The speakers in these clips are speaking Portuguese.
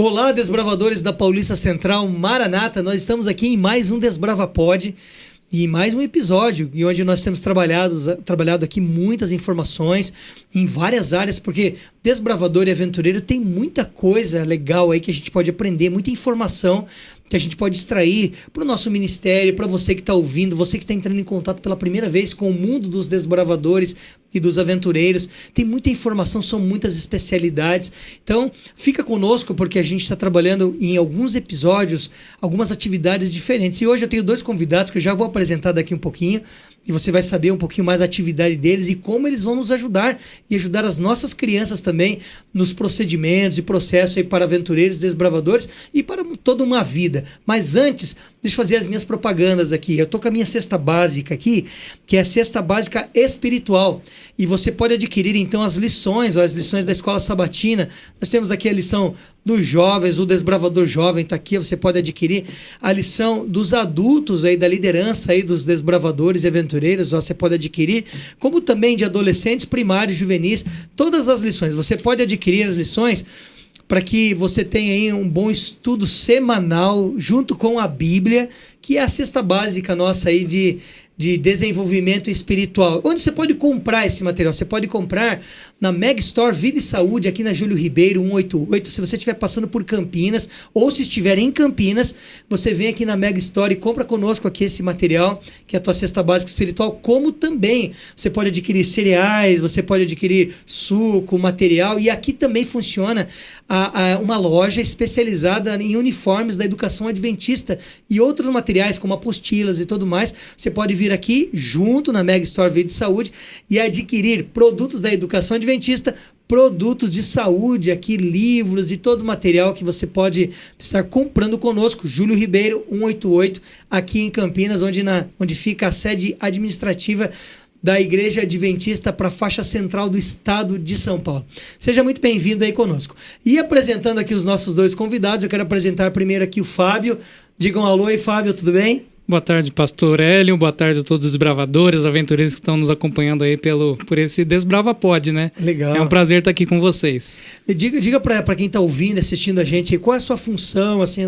Olá, desbravadores da Paulista Central, Maranata. Nós estamos aqui em mais um Desbrava Pod e mais um episódio e onde nós temos trabalhado aqui muitas informações em várias áreas, porque desbravador e aventureiro tem muita coisa legal aí que a gente pode aprender, muita informação que a gente pode extrair para o nosso ministério, para você que está ouvindo, você que está entrando em contato pela primeira vez com o mundo dos desbravadores e dos aventureiros. Tem muita informação, são muitas especialidades. Então, fica conosco porque a gente está trabalhando em alguns episódios, algumas atividades diferentes. E hoje eu tenho dois convidados que eu já vou apresentar daqui um pouquinho e você vai saber um pouquinho mais a atividade deles e como eles vão nos ajudar e ajudar as nossas crianças também nos procedimentos e processos aí para aventureiros, desbravadores e para toda uma vida. Mas antes, deixa eu fazer as minhas propagandas aqui. Eu tô com a minha cesta básica aqui, que é a cesta básica espiritual. E você pode adquirir então as lições da Escola Sabatina. Nós temos aqui a lição dos jovens, o desbravador jovem está aqui, você pode adquirir a lição dos adultos aí, da liderança aí dos desbravadores e aventureiros, você pode adquirir, como também de adolescentes, primários, juvenis, todas as lições. Você pode adquirir as lições para que você tenha aí um bom estudo semanal junto com a Bíblia, que é a cesta básica nossa aí de desenvolvimento espiritual. Onde você pode comprar esse material? Você pode comprar na Mega Store Vida e Saúde, aqui na Júlio Ribeiro 188. Se você estiver passando por Campinas, ou se estiver em Campinas, você vem aqui na Mega Store e compra conosco aqui esse material, que é a tua cesta básica espiritual, como também você pode adquirir cereais, você pode adquirir suco, material, e aqui também funciona uma loja especializada em uniformes da educação adventista e outros materiais, como apostilas e tudo mais. Você pode vir aqui junto na Mega Store Vida e Saúde e adquirir produtos da educação adventista, produtos de saúde, aqui livros e todo o material que você pode estar comprando conosco. Júlio Ribeiro 188, aqui em Campinas, onde fica a sede administrativa da Igreja Adventista para a faixa central do estado de São Paulo. Seja muito bem-vindo aí conosco. E apresentando aqui os nossos dois convidados, eu quero apresentar primeiro aqui o Fábio. Digam alô aí, Fábio, tudo bem? Boa tarde, pastor Hélio. Boa tarde a todos os desbravadores, aventureiros que estão nos acompanhando aí por esse Desbrava Pod, né? Legal. É um prazer estar aqui com vocês. E diga para quem está ouvindo e assistindo a gente, qual é a sua função, assim,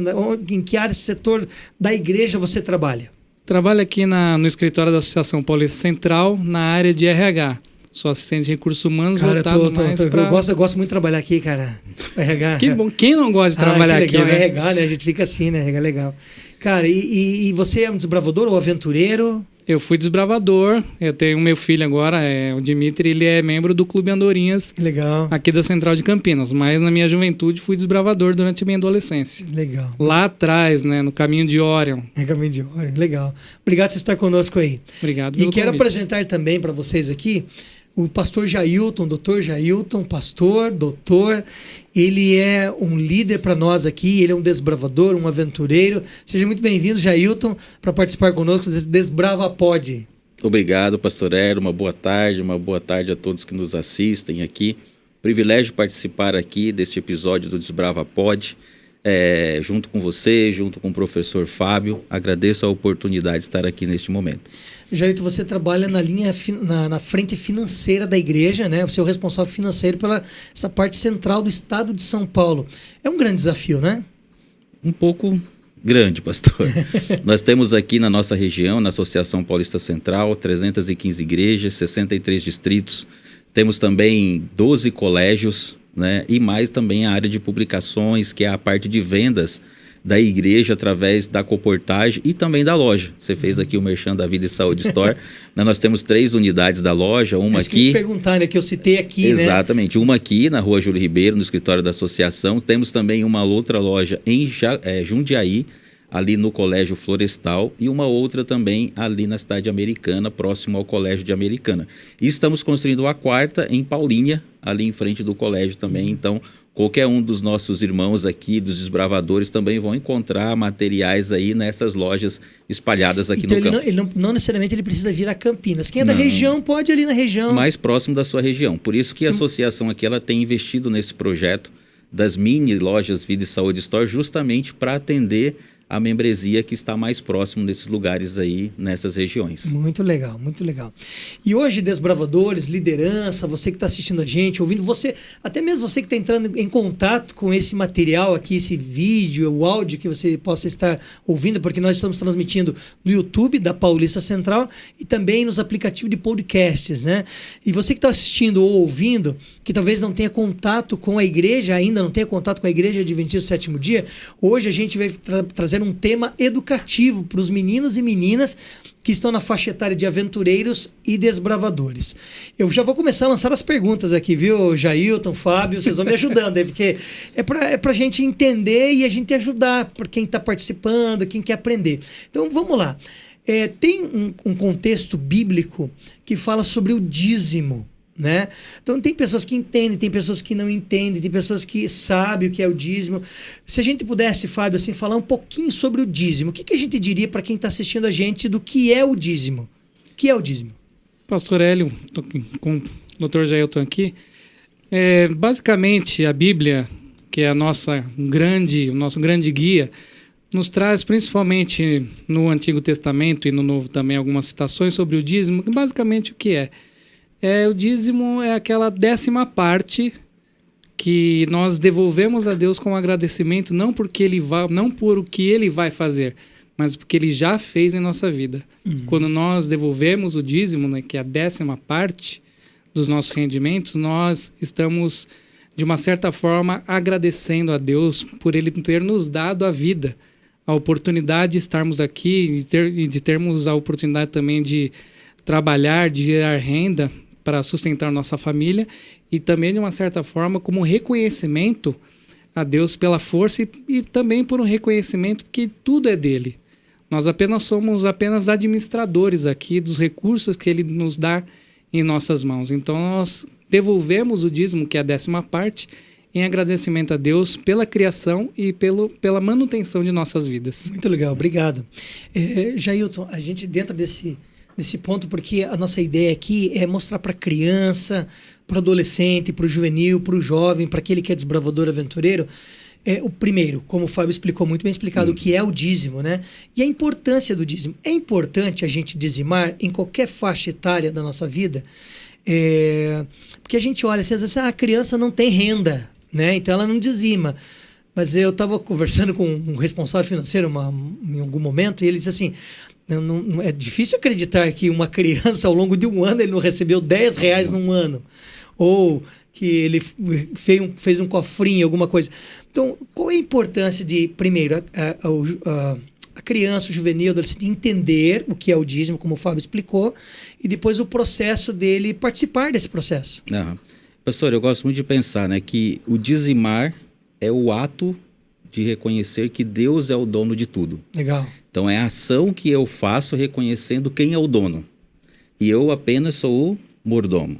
em que área, setor da igreja você trabalha? Trabalho aqui no escritório da Associação Paulista Central, na área de RH. Sou assistente de recursos humanos, cara, pra... eu gosto muito de trabalhar aqui, cara. RH. Que bom. Quem não gosta de trabalhar que legal, aqui, né? RH, né? A gente fica assim, né? RH é legal. Cara, e você é um desbravador ou aventureiro? Eu fui desbravador. Eu tenho meu filho agora, o Dimitri, ele é membro do Clube Andorinhas. Legal. Aqui da Central de Campinas. Mas na minha juventude fui desbravador durante a minha adolescência. Legal. Lá atrás, né? No Caminho de Orion. Caminho de Orion, legal. Obrigado por você estar conosco aí. Obrigado pelo convite. Apresentar também para vocês aqui o pastor Jailton, doutor Jailton, pastor, doutor. Ele é um líder para nós aqui, ele é um desbravador, um aventureiro. Seja muito bem-vindo, Jailton, para participar conosco desse Desbrava Pod. Obrigado, pastor Hélio. Uma boa tarde a todos que nos assistem aqui. Privilégio participar aqui deste episódio do Desbrava Pod, junto com você, junto com o professor Fábio. Agradeço a oportunidade de estar aqui neste momento. Jailton, você trabalha na frente financeira da igreja, né? Você é o responsável financeiro pela essa parte central do estado de São Paulo. É um grande desafio, né? Um pouco grande, pastor. Nós temos aqui na nossa região, na Associação Paulista Central, 315 igrejas, 63 distritos. Temos também 12 colégios, né? E mais também a área de publicações, que é a parte de vendas da igreja através da comportagem e também da loja. Você fez aqui o merchan da Vida e Saúde Store. Nós temos 3 unidades da loja, uma aqui... que eu perguntar, né, que eu citei aqui, exatamente, né? Uma aqui na Rua Júlio Ribeiro, no escritório da associação. Temos também uma outra loja em Jundiaí, ali no Colégio Florestal, e uma outra também ali na cidade americana, próximo ao Colégio de Americana. E estamos construindo a 4ª em Paulínia, ali em frente do colégio também. Então, qualquer um dos nossos irmãos aqui, dos desbravadores, também vão encontrar materiais aí nessas lojas espalhadas aqui então, no campo. Ele não necessariamente ele precisa vir a Campinas. Quem é da região pode ir ali na região. Mais próximo da sua região. Por isso que a associação aqui ela tem investido nesse projeto das mini lojas Vida e Saúde Store, justamente para atender a membresia que está mais próximo desses lugares aí, nessas regiões. Muito legal, muito legal. E hoje, desbravadores, liderança, você que está assistindo a gente, ouvindo, você, até mesmo você que está entrando em contato com esse material aqui, esse vídeo, o áudio que você possa estar ouvindo, porque nós estamos transmitindo no YouTube da Paulista Central e também nos aplicativos de podcasts, né? E você que está assistindo ou ouvindo, que talvez não tenha contato com a igreja, ainda não tenha contato com a Igreja Adventista do Sétimo Dia, hoje a gente vai trazer um tema educativo para os meninos e meninas que estão na faixa etária de aventureiros e desbravadores. Eu já vou começar a lançar as perguntas aqui, viu, Jailton, Fábio, vocês vão me ajudando aí, porque é para a gente entender e a gente ajudar para quem está participando, quem quer aprender. Então, vamos lá. Tem um contexto bíblico que fala sobre o dízimo, né? Então tem pessoas que entendem, tem pessoas que não entendem, tem pessoas que sabem o que é o dízimo. Se a gente pudesse, Fábio, assim, falar um pouquinho sobre o dízimo, o que a gente diria para quem está assistindo a gente do que é o dízimo? O que é o dízimo? Pastor Hélio, estou com o Dr. Jailton aqui. Basicamente, a Bíblia, que é o nosso grande guia, nos traz, principalmente no Antigo Testamento e no Novo também, algumas citações sobre o dízimo. Basicamente, o que é? O dízimo é aquela 10ª parte que nós devolvemos a Deus com agradecimento, não por o que Ele vai fazer, mas porque Ele já fez em nossa vida. Quando nós devolvemos o dízimo, né, que é a 10ª parte dos nossos rendimentos, nós estamos, de uma certa forma, agradecendo a Deus por Ele ter nos dado a vida, a oportunidade de estarmos aqui e de termos a oportunidade também de trabalhar, de gerar renda para sustentar nossa família e também, de uma certa forma, como reconhecimento a Deus pela força e também por um reconhecimento que tudo é dele. Nós somos apenas administradores aqui dos recursos que ele nos dá em nossas mãos. Então, nós devolvemos o dízimo, que é a 10ª parte, em agradecimento a Deus pela criação e pela manutenção de nossas vidas. Muito legal, obrigado. Jailton, a gente dentro desse ponto, porque a nossa ideia aqui é mostrar para a criança, para o adolescente, para o juvenil, para o jovem, para aquele que é desbravador aventureiro, o primeiro, como o Fábio explicou, muito bem explicado, o que é o dízimo, né? E a importância do dízimo. É importante a gente dizimar em qualquer faixa etária da nossa vida, porque a gente olha assim, às vezes, a criança não tem renda, né? Então ela não dizima. Mas eu estava conversando com um responsável financeiro em algum momento e ele disse assim, não, é difícil acreditar que uma criança ao longo de um ano ele não recebeu R$10 num ano. Ou que ele fez um cofrinho, alguma coisa. Então, qual é a importância de, primeiro, a criança, o juvenil, o adolescente entender o que é o dízimo, como o Fábio explicou, e depois o processo dele participar desse processo? Pastor, eu gosto muito de pensar, né, que o dizimar é o ato de reconhecer que Deus é o dono de tudo. Legal. Então é a ação que eu faço reconhecendo quem é o dono. E eu apenas sou o mordomo.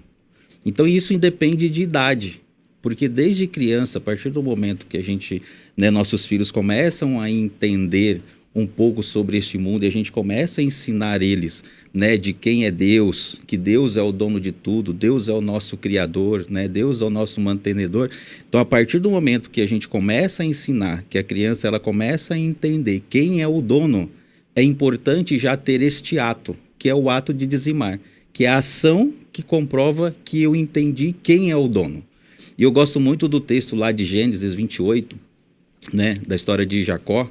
Então isso independe de idade. Porque desde criança, a partir do momento que a gente, nossos filhos começam a entender um pouco sobre este mundo e a gente começa a ensinar eles, de quem é Deus, que Deus é o dono de tudo, Deus é o nosso criador, Deus é o nosso mantenedor. Então, a partir do momento que a gente começa a ensinar, que a criança ela começa a entender quem é o dono, é importante já ter este ato, que é o ato de dizimar, que é a ação que comprova que eu entendi quem é o dono. E eu gosto muito do texto lá de Gênesis 28, da história de Jacó,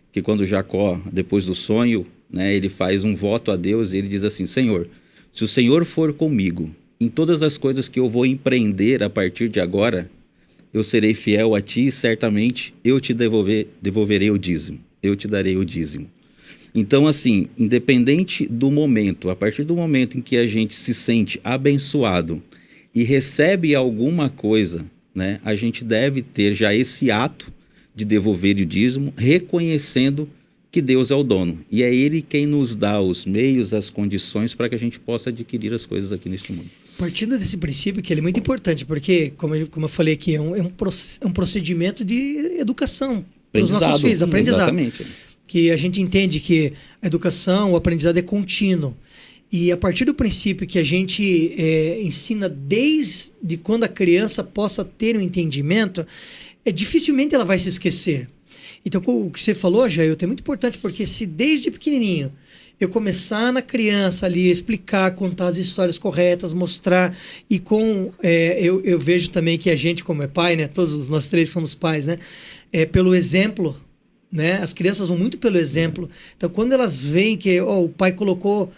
que quando Jacó, depois do sonho, ele faz um voto a Deus e ele diz assim, Senhor, se o Senhor for comigo em todas as coisas que eu vou empreender a partir de agora, eu serei fiel a ti e certamente eu te devolverei o dízimo, eu te darei o dízimo. Então, assim, independente do momento, a partir do momento em que a gente se sente abençoado e recebe alguma coisa, a gente deve ter já esse ato de devolver o dízimo, reconhecendo que Deus é o dono. E é Ele quem nos dá os meios, as condições para que a gente possa adquirir as coisas aqui neste mundo. Partindo desse princípio, que ele é muito importante, porque, como eu falei aqui, é um procedimento de educação para os nossos filhos, aprendizado. Exatamente. Que a gente entende que a educação, o aprendizado é contínuo. E a partir do princípio que a gente ensina desde quando a criança possa ter um entendimento, dificilmente ela vai se esquecer. Então, o que você falou, Jailton, é muito importante, porque se desde pequenininho eu começar na criança ali, explicar, contar as histórias corretas, mostrar, e eu vejo também que a gente, como é pai, né? Todos nós três somos pais, né? Pelo exemplo, né? As crianças vão muito pelo exemplo. Então, quando elas veem que o pai colocou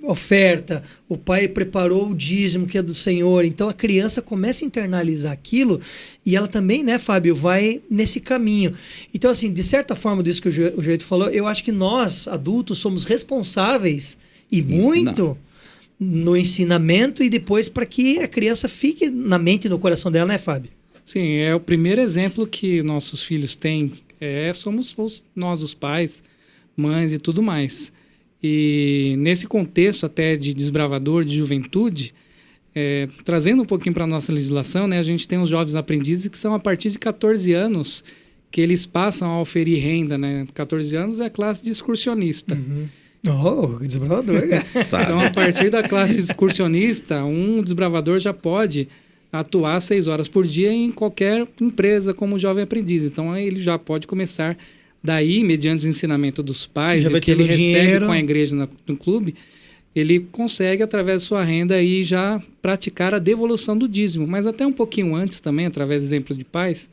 oferta, o pai preparou o dízimo que é do Senhor, então a criança começa a internalizar aquilo e ela também, né, Fábio, vai nesse caminho. Então, assim, de certa forma, disso que o Jailton falou, eu acho que nós, adultos, somos responsáveis e muito no ensinamento e depois para que a criança fique na mente e no coração dela, né, Fábio? Sim, é o primeiro exemplo que nossos filhos têm, somos nós os pais, mães e tudo mais. E nesse contexto até de desbravador, de juventude, trazendo um pouquinho para a nossa legislação, né, a gente tem os jovens aprendizes que são a partir de 14 anos que eles passam a oferir renda. Né? 14 anos é a classe de excursionista. Uhum. Desbravador. Então, a partir da classe de excursionista, um desbravador já pode atuar 6 horas por dia em qualquer empresa como jovem aprendiz. Então, ele já pode começar daí, mediante o ensinamento dos pais, e o que ele recebe com a igreja no clube, ele consegue, através de sua renda, aí já praticar a devolução do dízimo. Mas até um pouquinho antes também, através do exemplo de pais.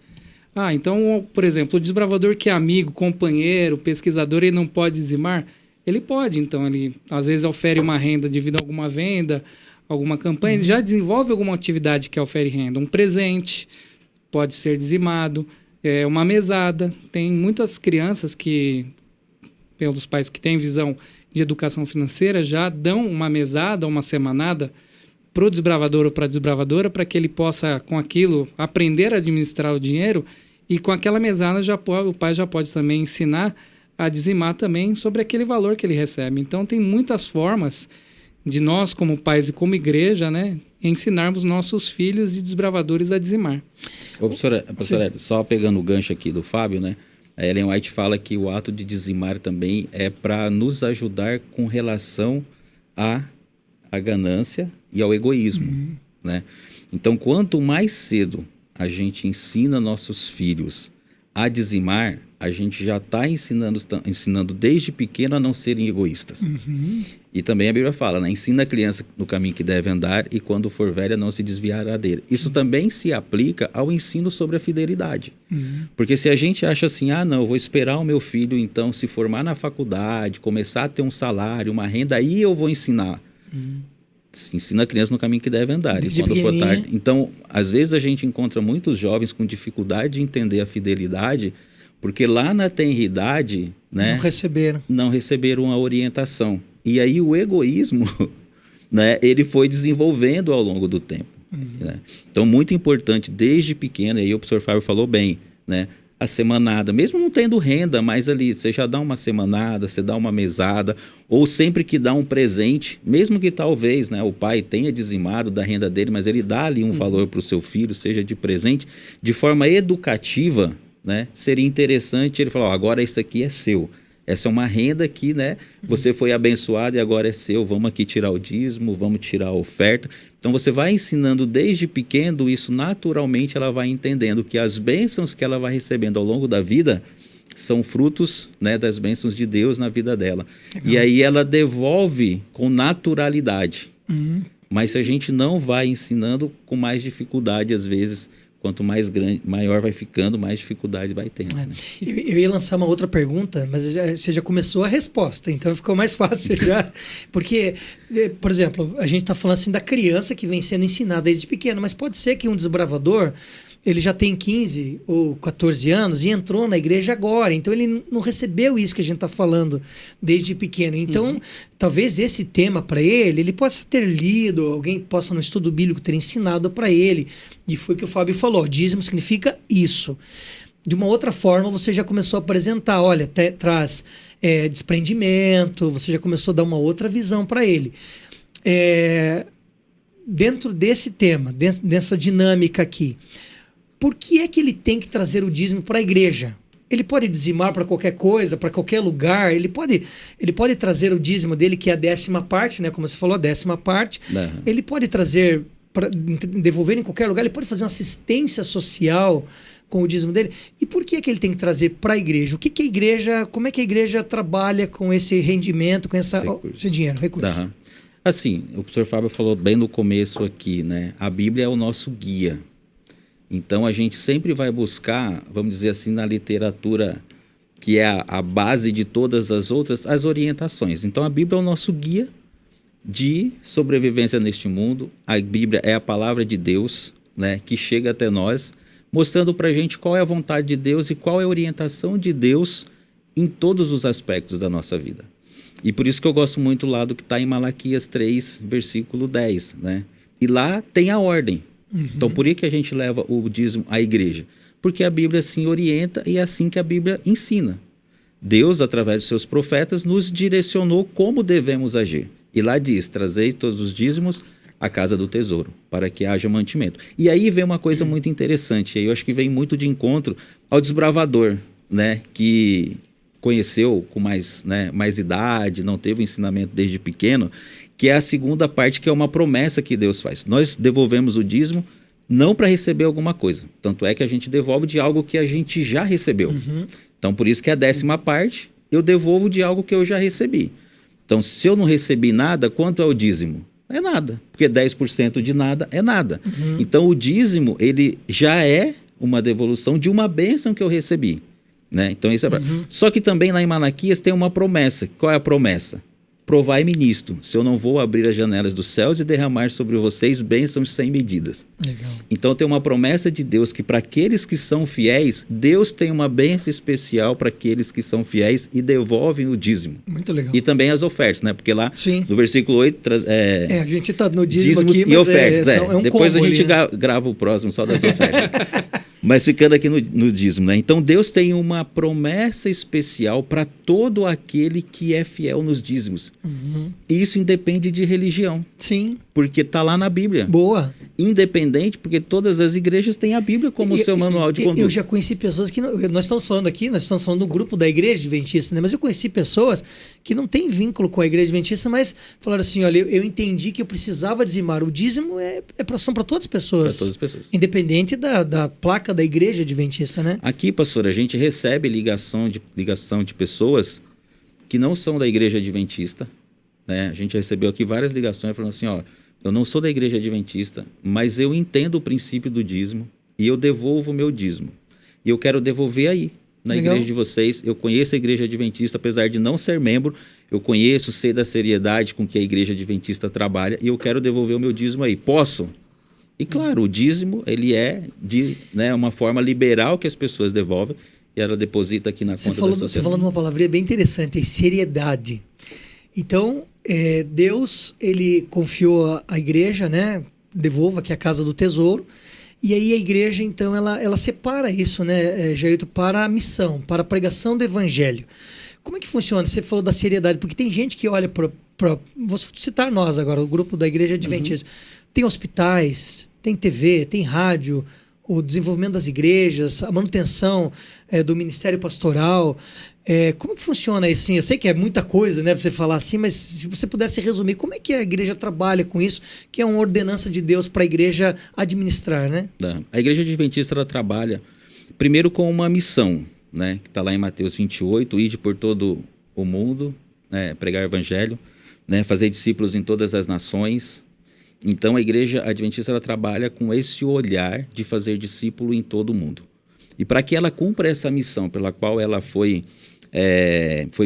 Então, por exemplo, o desbravador que é amigo, companheiro, pesquisador, ele não pode dizimar? Ele pode. Então, ele às vezes ofere uma renda devido a alguma venda, alguma campanha, ele já desenvolve alguma atividade que ofere renda. Um presente pode ser dizimado. Uma mesada. Tem muitas crianças que, pelos pais que têm visão de educação financeira, já dão uma mesada, uma semanada para o desbravador ou para a desbravadora, para que ele possa, com aquilo, aprender a administrar o dinheiro, e com aquela mesada o pai já pode também ensinar a dizimar também sobre aquele valor que ele recebe. Então, tem muitas formas de nós, como pais e como igreja, né, ensinarmos nossos filhos e desbravadores a dizimar. Professora, só pegando o gancho aqui do Fábio, né? A Ellen White fala que o ato de dizimar também é para nos ajudar com relação à ganância e ao egoísmo, né? Então, quanto mais cedo a gente ensina nossos filhos a dizimar, a gente já está ensinando desde pequeno a não serem egoístas. E também a Bíblia fala, né? Ensina a criança no caminho que deve andar e quando for velha não se desviará dele. Isso também se aplica ao ensino sobre a fidelidade. Porque se a gente acha assim, não, eu vou esperar o meu filho então se formar na faculdade, começar a ter um salário, uma renda, aí eu vou ensinar. Ensina a criança no caminho que deve andar. Desde e quando for tarde. Então, às vezes a gente encontra muitos jovens com dificuldade de entender a fidelidade, porque lá na tenridade, né, não receberam a orientação. E aí o egoísmo, né, ele foi desenvolvendo ao longo do tempo. Né? Então, muito importante, desde pequeno, aí o professor Fábio falou bem, né, a semanada, mesmo não tendo renda, mas ali você já dá uma semanada, você dá uma mesada, ou sempre que dá um presente, mesmo que talvez, né, o pai tenha dizimado da renda dele, mas ele dá ali um valor para o seu filho, seja de presente, de forma educativa, né, seria interessante ele falar, agora isso aqui é seu. Essa é uma renda que, né, você foi abençoado e agora é seu. Vamos aqui tirar o dízimo, vamos tirar a oferta. Então, você vai ensinando desde pequeno isso, naturalmente ela vai entendendo que as bênçãos que ela vai recebendo ao longo da vida são frutos, né, das bênçãos de Deus na vida dela. Legal. E aí ela devolve com naturalidade. Mas se a gente não vai ensinando, com mais dificuldade, às vezes, quanto mais grande, maior vai ficando, mais dificuldade vai tendo. Né? Eu ia lançar uma outra pergunta, mas você já começou a resposta, então ficou mais fácil já. Porque, por exemplo, a gente está falando assim da criança que vem sendo ensinada desde pequeno, mas pode ser que um desbravador, ele já tem 15 ou 14 anos e entrou na igreja agora, então ele não recebeu isso que a gente está falando desde pequeno. Então, talvez esse tema para ele possa ter lido, alguém possa no estudo bíblico ter ensinado para ele. E foi o que o Fábio falou, dízimo significa isso. De uma outra forma, você já começou a apresentar, olha, traz desprendimento, você já começou a dar uma outra visão para ele. Dentro desse tema, dessa dinâmica aqui, por que é que ele tem que trazer o dízimo para a igreja? Ele pode dizimar para qualquer coisa, para qualquer lugar. Ele pode trazer o dízimo dele, que é a 10ª parte, né? Como você falou, a 10ª parte. Ele pode trazer para devolver em qualquer lugar, ele pode fazer uma assistência social com o dízimo dele. E por que ele tem que trazer para a igreja? Como é que a igreja trabalha com esse rendimento, com esse dinheiro, recurso? Uhum. Assim, o professor Fábio falou bem no começo aqui, né? A Bíblia é o nosso guia. Então, a gente sempre vai buscar, vamos dizer assim, na literatura, que é a base de todas as outras, as orientações. Então, a Bíblia é o nosso guia de sobrevivência neste mundo. A Bíblia é a palavra de Deus, né, que chega até nós, mostrando para a gente qual é a vontade de Deus e qual é a orientação de Deus em todos os aspectos da nossa vida. E por isso que eu gosto muito lá do que está em Malaquias 3, versículo 10. Né? E lá tem a ordem. Então, por que a gente leva o dízimo à igreja? Porque a Bíblia assim orienta e é assim que a Bíblia ensina. Deus, através dos seus profetas, nos direcionou como devemos agir. E lá diz, trazei todos os dízimos à casa do tesouro, para que haja mantimento. E aí vem uma coisa muito interessante, e eu acho que vem muito de encontro ao desbravador, né, que conheceu com mais idade, não teve o ensinamento desde pequeno, que é a segunda parte, que é uma promessa que Deus faz. Nós devolvemos o dízimo não para receber alguma coisa. Tanto é que a gente devolve de algo que a gente já recebeu. Então, por isso que a 10ª parte, eu devolvo de algo que eu já recebi. Então, se eu não recebi nada, quanto é o dízimo? É nada, porque 10% de nada é nada. Então, o dízimo, ele já é uma devolução de uma bênção que eu recebi. Né? Então, isso é Só que também lá em Malaquias tem uma promessa. Qual é a promessa? Provai-me nisto, se eu não vou abrir as janelas dos céus e derramar sobre vocês bênçãos sem medidas. Legal. Então tem uma promessa de Deus que para aqueles que são fiéis, Deus tem uma bênção especial para aqueles que são fiéis e devolvem o dízimo. Muito legal. E também as ofertas, né? Porque lá no versículo 8... a gente está no dízimo dízimos aqui, e ofertas. é um depois combo a gente ali, né? grava o próximo só das ofertas. Mas ficando aqui no dízimo, né? Então Deus tem uma promessa especial para todo aquele que é fiel nos dízimos. E isso independe de religião. Sim. Porque está lá na Bíblia. Boa. Independente, porque todas as igrejas têm a Bíblia como seu manual de conduta. Eu já conheci pessoas que... nós estamos falando do grupo da Igreja Adventista, né? Mas eu conheci pessoas que não têm vínculo com a Igreja Adventista, mas falaram assim, olha, eu entendi que eu precisava dizimar. O dízimo são para todas as pessoas. Para todas as pessoas. Independente da placa da Igreja Adventista, né? Aqui, pastor, a gente recebe ligação de pessoas que não são da Igreja Adventista, né? A gente recebeu aqui várias ligações falando assim, ó, eu não sou da Igreja Adventista, mas eu entendo o princípio do dízimo e eu devolvo o meu dízimo. E eu quero devolver aí, na Legal. igreja de vocês. Eu conheço a Igreja Adventista, apesar de não ser membro, eu conheço, sei da seriedade com que a Igreja Adventista trabalha e eu quero devolver o meu dízimo aí. Posso? E claro, o dízimo, ele é de uma forma liberal que as pessoas devolvem e ela deposita aqui na conta da associação. Você falou uma palavrinha bem interessante, seriedade. Então, Deus, ele confiou a igreja, né? Devolva aqui a casa do tesouro. E aí a igreja, então, ela separa isso, né, Jailton, para a missão, para a pregação do evangelho. Como é que funciona? Você falou da seriedade, porque tem gente que olha para... Vou citar nós agora, o grupo da Igreja Adventista. Tem hospitais, tem TV, tem rádio, o desenvolvimento das igrejas, a manutenção do ministério pastoral. Como que funciona isso? Assim, eu sei que é muita coisa, né, pra você falar assim, mas se você pudesse resumir, como é que a igreja trabalha com isso, que é uma ordenança de Deus para a igreja administrar, né? A Igreja Adventista, ela trabalha primeiro com uma missão, né, que está lá em Mateus 28, ide por todo o mundo, né, pregar o evangelho, né, fazer discípulos em todas as nações. Então a Igreja Adventista, ela trabalha com esse olhar de fazer discípulo em todo o mundo. E para que ela cumpra essa missão pela qual ela foi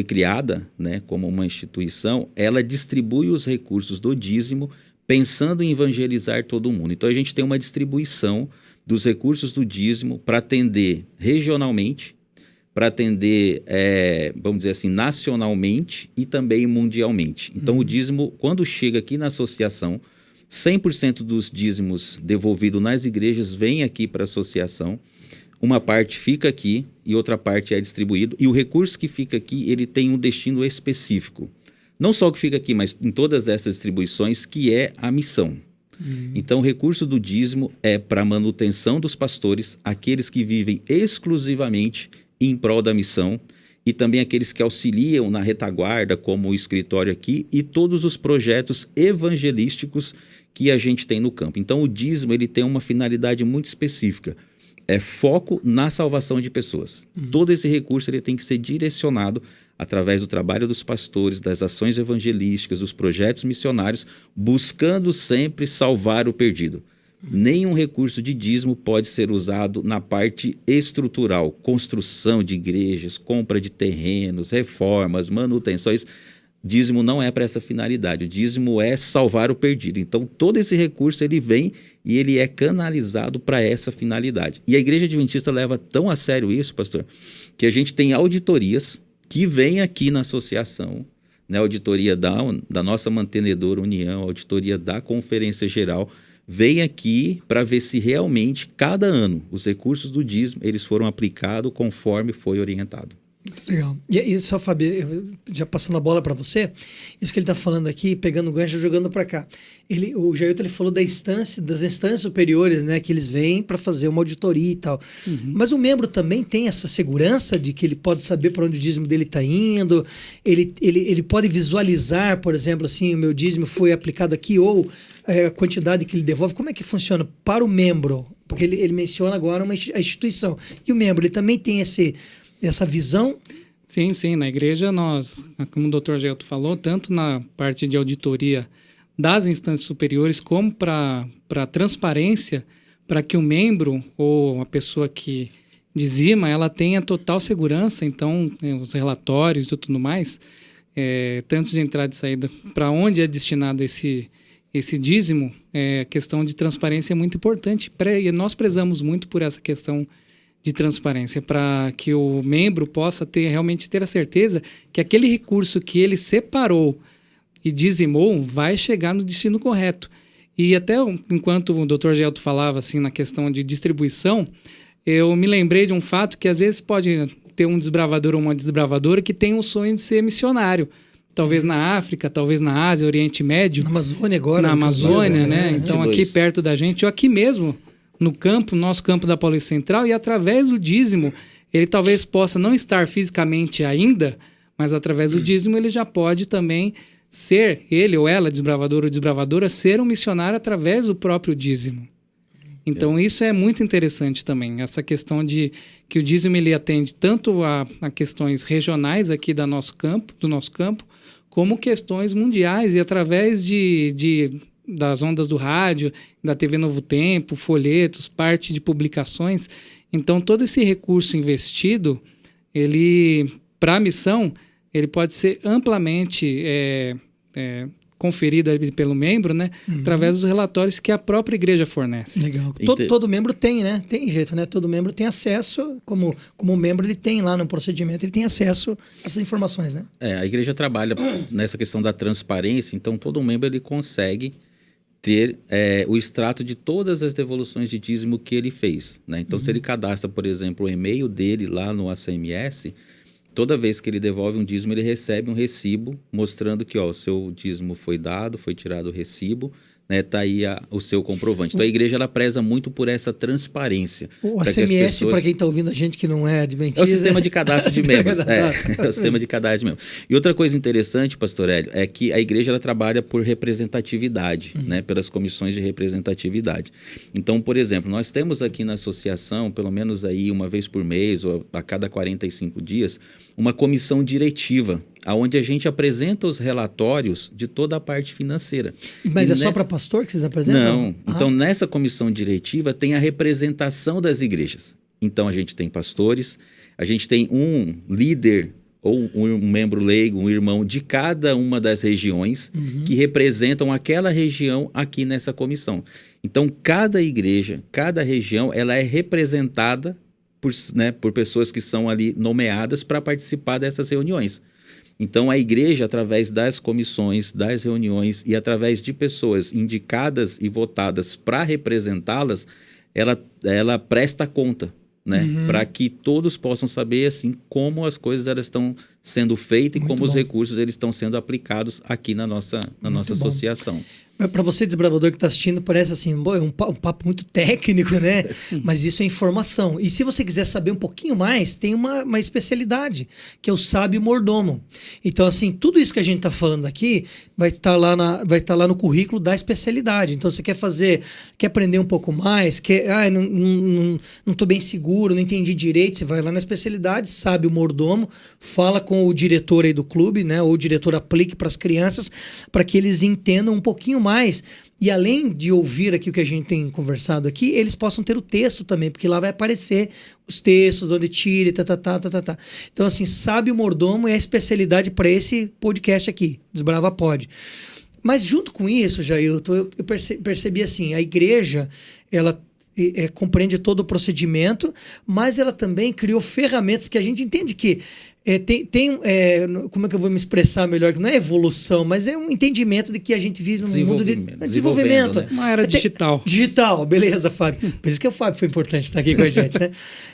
criada, né, como uma instituição, ela distribui os recursos do dízimo pensando em evangelizar todo mundo. Então a gente tem uma distribuição dos recursos do dízimo para atender regionalmente, para atender, vamos dizer assim, nacionalmente e também mundialmente. Então o dízimo, quando chega aqui na associação, 100% dos dízimos devolvidos nas igrejas vem aqui para a associação. Uma parte fica aqui e outra parte é distribuído. E o recurso que fica aqui, ele tem um destino específico. Não só o que fica aqui, mas em todas essas distribuições, que é a missão. Então, o recurso do dízimo é para a manutenção dos pastores, aqueles que vivem exclusivamente em prol da missão, e também aqueles que auxiliam na retaguarda, como o escritório aqui, e todos os projetos evangelísticos que a gente tem no campo. Então, o dízimo ele tem uma finalidade muito específica. É foco na salvação de pessoas. Todo esse recurso ele tem que ser direcionado através do trabalho dos pastores, das ações evangelísticas, dos projetos missionários, buscando sempre salvar o perdido. Nenhum recurso de dízimo pode ser usado na parte estrutural, construção de igrejas, compra de terrenos, reformas, manutenções. Dízimo não é para essa finalidade, o dízimo é salvar o perdido. Então, todo esse recurso ele vem e ele é canalizado para essa finalidade. E a Igreja Adventista leva tão a sério isso, pastor, que a gente tem auditorias que vêm aqui na associação, né? Auditoria da nossa mantenedora União, auditoria da Conferência Geral, vem aqui para ver se realmente, cada ano, os recursos do dízimo eles foram aplicados conforme foi orientado. Muito legal. E só, Fábio, já passando a bola para você, isso que ele está falando aqui, pegando o gancho e jogando para cá. O Jailton ele falou das instâncias superiores, né, que eles vêm para fazer uma auditoria e tal. Mas o membro também tem essa segurança de que ele pode saber para onde o dízimo dele está indo, ele pode visualizar, por exemplo, assim, o meu dízimo foi aplicado aqui, ou a quantidade que ele devolve. Como é que funciona para o membro? Porque ele menciona agora a instituição. E o membro, ele também tem essa visão? Sim. Na igreja, nós, como o Dr. Jailton falou, tanto na parte de auditoria das instâncias superiores, como para transparência, para que o membro ou a pessoa que dizima, ela tenha total segurança. Então, os relatórios e tudo mais, tanto de entrada e saída, para onde é destinado esse dízimo, a questão de transparência é muito importante. E nós prezamos muito por essa questão de transparência, para que o membro possa realmente ter a certeza que aquele recurso que ele separou e dizimou vai chegar no destino correto. E até enquanto o Dr. Jailton falava assim, na questão de distribuição, eu me lembrei de um fato que às vezes pode ter um desbravador ou uma desbravadora que tem um sonho de ser missionário. Talvez na África, talvez na Ásia, Oriente Médio. Na Amazônia agora. Na Amazônia, né? Então aqui perto da gente, ou aqui mesmo, no nosso campo da Paulista Central, e através do dízimo, ele talvez possa não estar fisicamente ainda, mas através do dízimo ele já pode também ser, ele ou ela, desbravador ou desbravadora, ser um missionário através do próprio dízimo. Então isso é muito interessante também, essa questão de que o dízimo ele atende tanto a questões regionais aqui do nosso campo, como questões mundiais, e através das ondas do rádio, da TV Novo Tempo, folhetos, parte de publicações. Então, todo esse recurso investido, ele, para a missão, ele pode ser amplamente conferido pelo membro, né? Através dos relatórios que a própria igreja fornece. Legal. Todo membro tem, né? Tem jeito, né? Todo membro tem acesso, como membro ele tem lá no procedimento, ele tem acesso a essas informações, né? A igreja trabalha nessa questão da transparência, então todo membro ele consegue ter o extrato de todas as devoluções de dízimo que ele fez, né? Então, se ele cadastra, por exemplo, o e-mail dele lá no ACMS, toda vez que ele devolve um dízimo, ele recebe um recibo mostrando que o seu dízimo foi dado, foi tirado o recibo, né? Tá aí o seu comprovante. Então, a igreja ela preza muito por essa transparência. O ACMS, para quem está ouvindo a gente que não é adventista... É o sistema de cadastro de membros. É o sistema de cadastro de membros. E outra coisa interessante, pastor Hélio, é que a igreja ela trabalha por representatividade, né? Pelas comissões de representatividade. Então, por exemplo, nós temos aqui na associação, pelo menos aí uma vez por mês ou a cada 45 dias, uma comissão diretiva, onde a gente apresenta os relatórios de toda a parte financeira. Mas só para pastor que vocês apresentam? Não. Então, nessa comissão diretiva tem a representação das igrejas. Então, a gente tem pastores, a gente tem um líder ou um membro leigo, um irmão de cada uma das regiões que representam aquela região aqui nessa comissão. Então, cada igreja, cada região, ela é representada por pessoas que são ali nomeadas para participar dessas reuniões. Então, a igreja, através das comissões, das reuniões e através de pessoas indicadas e votadas para representá-las, ela presta conta, né? Para que todos possam saber assim, como as coisas elas estão sendo feitas e como os recursos eles estão sendo aplicados aqui na nossa associação. Para você, desbravador que está assistindo, parece assim, é um papo muito técnico, né? Mas isso é informação. E se você quiser saber um pouquinho mais, tem uma especialidade, que é o sábio mordomo. Então, assim, tudo isso que a gente está falando aqui vai estar lá no currículo da especialidade. Então, você quer aprender um pouco mais, não estou bem seguro, não entendi direito, você vai lá na especialidade, sábio mordomo, fala com o diretor aí do clube, né? Ou o diretor aplique para as crianças, para que eles entendam um pouquinho mais. E além de ouvir aqui o que a gente tem conversado aqui, eles possam ter o texto também, porque lá vai aparecer os textos, onde tira, tá. Então, assim, sábio mordomo é a especialidade para esse podcast aqui, Desbrava Pod. Mas junto com isso, Jailton, eu percebi assim, a igreja, ela compreende todo o procedimento, mas ela também criou ferramentas, porque a gente entende que como é que eu vou me expressar melhor? Que não é evolução, mas é um entendimento de que a gente vive num mundo de desenvolvimento. Né? Uma era digital. Digital, beleza, Fábio. Por isso que o Fábio foi importante estar aqui com a gente, né?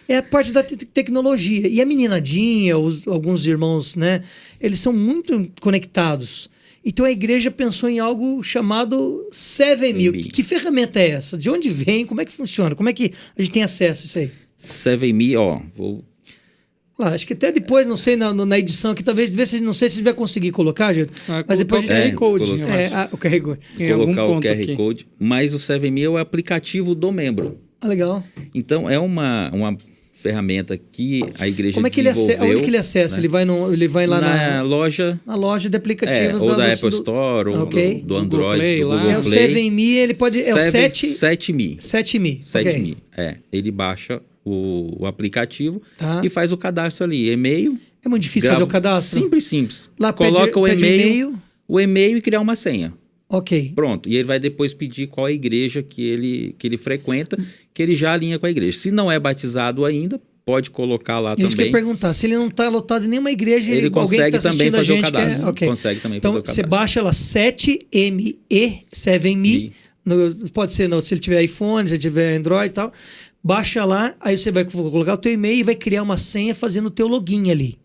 É a parte da tecnologia. E a meninadinha, alguns irmãos, né? Eles são muito conectados. Então a igreja pensou em algo chamado 7Me. Que ferramenta é essa? De onde vem? Como é que funciona? Como é que a gente tem acesso a isso aí? 7Me, Acho que até depois, não sei, na edição aqui, talvez, não sei se a gente vai conseguir colocar, gente. Mas depois a gente tem code. O QR Code. Colocar o QR Code. Mas o 7Me é o aplicativo do membro. Legal. Então, é uma ferramenta que a igreja Como é que desenvolveu. Onde que ele acessa? Né? Ele vai lá na loja. Na loja de aplicativos. Ou da Apple Store, ou do Android, Play, do Google Play. É o 7Me, ele pode... É o 7Me. 7Me. Ele baixa o aplicativo e faz o cadastro ali. E-mail. É muito difícil fazer o cadastro? Simples. Lá coloca o e-mail e criar uma senha. Ok. Pronto. E ele vai depois pedir qual a igreja que ele frequenta, que ele já alinha com a igreja. Se não é batizado ainda, pode colocar lá também. Isso que eu ia perguntar. Se ele não está lotado em nenhuma igreja, ele consegue também fazer o cadastro. Okay. Consegue também então, fazer o cadastro. Então, você baixa lá 7Me. Pode ser, se ele tiver iPhone, se ele tiver Android e tal. Baixa lá, aí você vai colocar o teu e-mail e vai criar uma senha fazendo o teu login ali.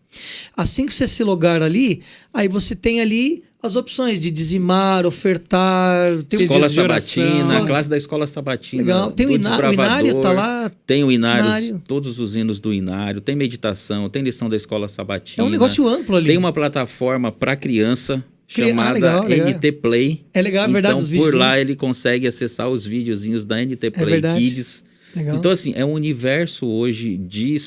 Assim que você se logar ali, aí você tem ali as opções de dizimar, ofertar... Escola Sabatina, a classe da Escola Sabatina. Legal. Tem o Inário, tá lá. Tem o Inário, todos os hinos do Inário, tem meditação, tem lição da Escola Sabatina. É um negócio amplo ali. Tem uma plataforma para criança chamada NT Play. É legal, é verdade, então, os vídeos. Por lá ele consegue acessar os videozinhos da NT Play Kids. Legal. Então, assim, é um universo hoje de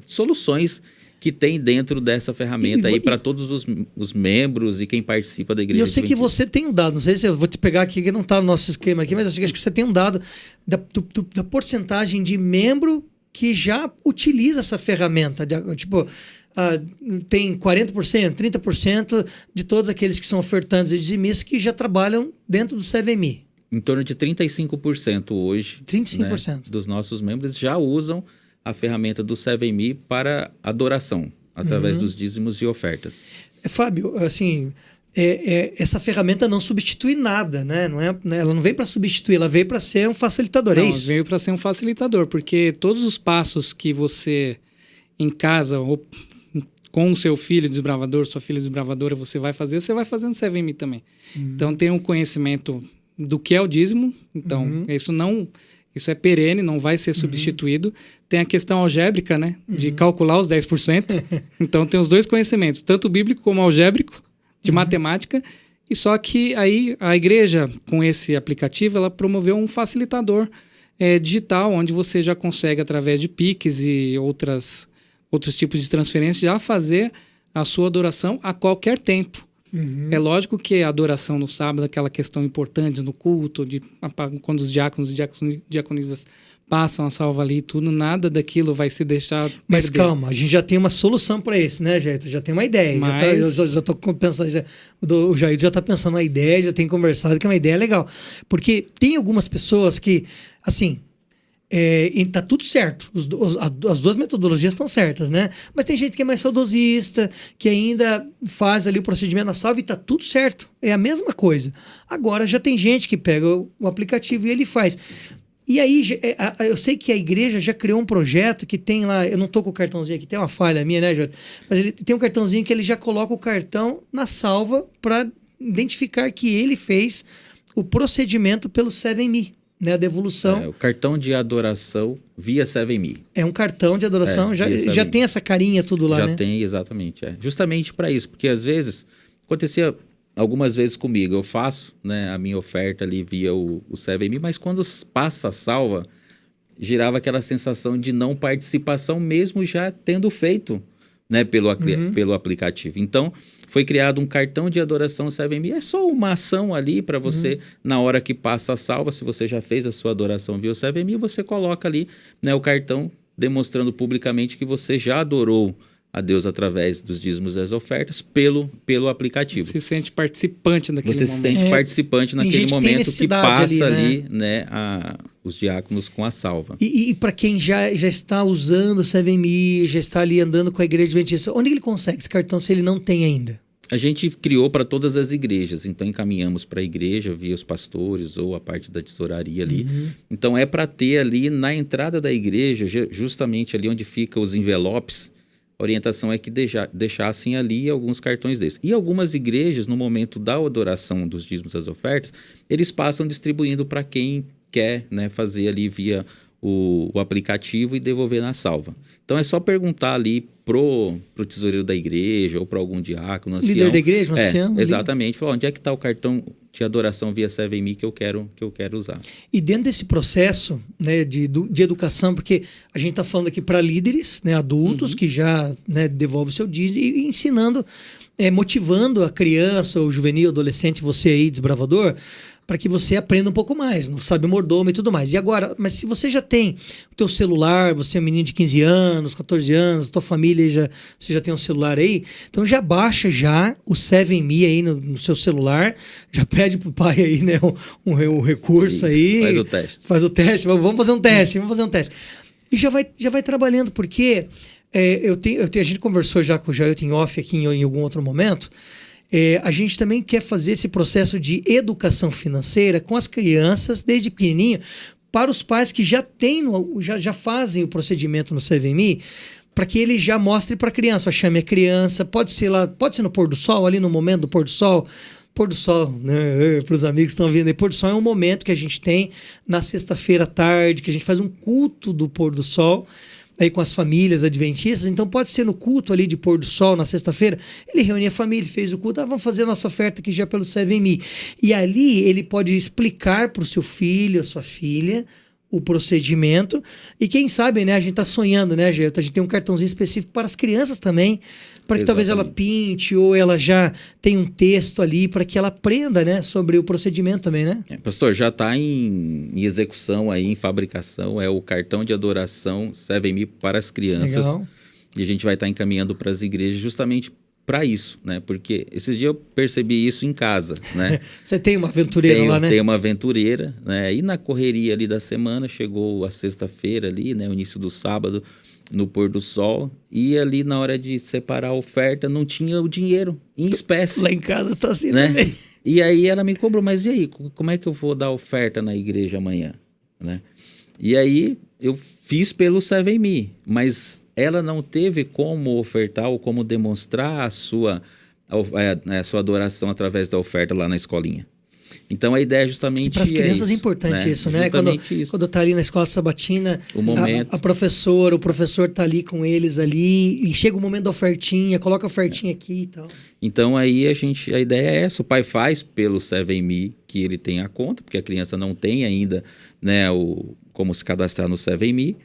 soluções que tem dentro dessa ferramenta aí para todos os membros e quem participa da igreja. E eu sei que você tem um dado, não sei se eu vou te pegar aqui, que não está no nosso esquema aqui, mas eu acho que você tem um dado da porcentagem de membro que já utiliza essa ferramenta. Tem 40%, 30% de todos aqueles que são ofertantes e dizimistas que já trabalham dentro do 7Me. Em torno de 35% hoje 35%. Dos nossos membros já usam a ferramenta do 7Me para adoração, através dos dízimos e ofertas. Fábio, assim, essa ferramenta não substitui nada, né? Ela não veio para substituir, ela veio para ser um facilitador, é isso? Ela veio para ser um facilitador, porque todos os passos que você em casa ou com o seu filho desbravador, sua filha desbravadora, você vai fazer no 7Me também. Então tem um conhecimento do que é o dízimo, então isso é perene, não vai ser substituído. Tem a questão algébrica, né, de calcular os 10%. Então tem os dois conhecimentos, tanto bíblico como algébrico, de matemática, e só que aí a igreja, com esse aplicativo, ela promoveu um facilitador digital, onde você já consegue, através de Pix e outros tipos de transferência, já fazer a sua adoração a qualquer tempo. É lógico que a adoração no sábado, aquela questão importante no culto, quando os diáconos e diaconisas passam a salva ali e tudo, nada daquilo vai se deixar perder. Mas calma, a gente já tem uma solução para isso, né, Jair? Já tem uma ideia. Mas... Já estou pensando, o Jair já está pensando na ideia, já tem conversado, que é uma ideia legal. Porque tem algumas pessoas que, assim... tá tudo certo, as duas metodologias estão certas, né? Mas tem gente que é mais saudosista, que ainda faz ali o procedimento na salva e tá tudo certo, é a mesma coisa. Agora já tem gente que pega o aplicativo e ele faz. E aí, eu sei que a igreja já criou um projeto que tem lá, eu não tô com o cartãozinho aqui, tem uma falha minha, né, Jota? Mas ele tem um cartãozinho que ele já coloca o cartão na salva para identificar que ele fez o procedimento pelo 7Me, né? A devolução. O cartão de adoração via 7Me. É um cartão de adoração, já via 7Me. tem essa carinha tudo lá, Já né? tem, exatamente. Justamente para isso, porque às vezes, acontecia algumas vezes comigo, eu faço, né, a minha oferta ali via o 7Me, mas quando passa a salva, gerava aquela sensação de não participação, mesmo já tendo feito, né, pelo aplicativo. Então, foi criado um cartão de adoração 7Me. É só uma ação ali para você, na hora que passa a salva, se você já fez a sua adoração via o 7Me, você coloca ali, né, o cartão demonstrando publicamente que você já adorou a Deus através dos dízimos e das ofertas pelo aplicativo. Você se sente participante naquele Você momento. se sente participante naquele momento que passa ali, né, os diáconos com a salva. E para quem já está usando o 7Me, já está ali andando com a igreja adventista, onde ele consegue esse cartão se ele não tem ainda? A gente criou para todas as igrejas, então encaminhamos para a igreja via os pastores ou a parte da tesouraria ali. Então é para ter ali na entrada da igreja, justamente ali onde ficam os envelopes. A orientação é que deixassem ali alguns cartões desses. E algumas igrejas, no momento da adoração dos dízimos das ofertas, eles passam distribuindo para quem quer, né, fazer ali via o aplicativo e devolver na salva. Então é só perguntar ali pro tesoureiro da igreja ou para algum diácono, ancião. Líder da igreja, um ancião. Exatamente. Falar onde é que está o cartão de adoração via 7Me que eu quero usar. E dentro desse processo, né, de educação, porque a gente está falando aqui para líderes, né, adultos que já, né, devolvem o seu dízimo e ensinando, motivando a criança, o juvenil, adolescente, você aí, desbravador, para que você aprenda um pouco mais, não sabe mordomo e tudo mais. E agora, mas se você já tem o teu celular, você é um menino de 15 anos, 14 anos, tua família você já tem um celular aí, então já baixa já o 7Me aí no seu celular, já pede pro pai aí, né, um recurso aí. Faz o teste. Faz o teste, vamos fazer um teste, E já vai trabalhando, porque a gente conversou já com o Jailton em off aqui em algum outro momento. A gente também quer fazer esse processo de educação financeira com as crianças desde pequenininho, para os pais que já fazem o procedimento no 7Me, para que ele já mostre para a criança, chame a criança, pode ser no pôr do sol, ali no momento do pôr do sol, né, para os amigos que estão vindo aí, pôr do sol é um momento que a gente tem na sexta-feira à tarde, que a gente faz um culto do pôr do sol, aí com as famílias adventistas, então pode ser no culto ali de pôr do sol na sexta-feira, ele reúne a família, fez o culto, vamos fazer a nossa oferta aqui já pelo 7Me. E ali ele pode explicar para o seu filho, a sua filha, o procedimento, e quem sabe, né, a gente tá sonhando, né, Geraldo? A gente tem um cartãozinho específico para as crianças também, para que talvez ela pinte, ou ela já tenha um texto ali, para que ela aprenda, né, sobre o procedimento também, né? Pastor, já está em execução aí, em fabricação, é o cartão de adoração 7Me para as crianças. Legal. E a gente vai estar encaminhando para as igrejas justamente para isso, né? Porque esses dias eu percebi isso em casa, né? Você tem uma aventureira lá, né? Tem uma aventureira, né? E na correria ali da semana, chegou a sexta-feira ali, né? O início do sábado, no pôr do sol. E ali na hora de separar a oferta, não tinha o dinheiro em espécie. Lá em casa tá assim, né? Também. E aí ela me cobrou, mas e aí? Como é que eu vou dar oferta na igreja amanhã? Né? E aí eu fiz pelo 7Me, mas ela não teve como ofertar ou como demonstrar a sua adoração através da oferta lá na escolinha. Então a ideia é justamente para as crianças isso, é importante isso, né? Quando tá ali na escola sabatina, a professora, o professor tá ali com eles ali, e chega o momento da ofertinha, coloca a ofertinha aqui e tal. Então aí a ideia é essa, o pai faz pelo 7Me que ele tem a conta, porque a criança não tem ainda, né, como se cadastrar no 7Me,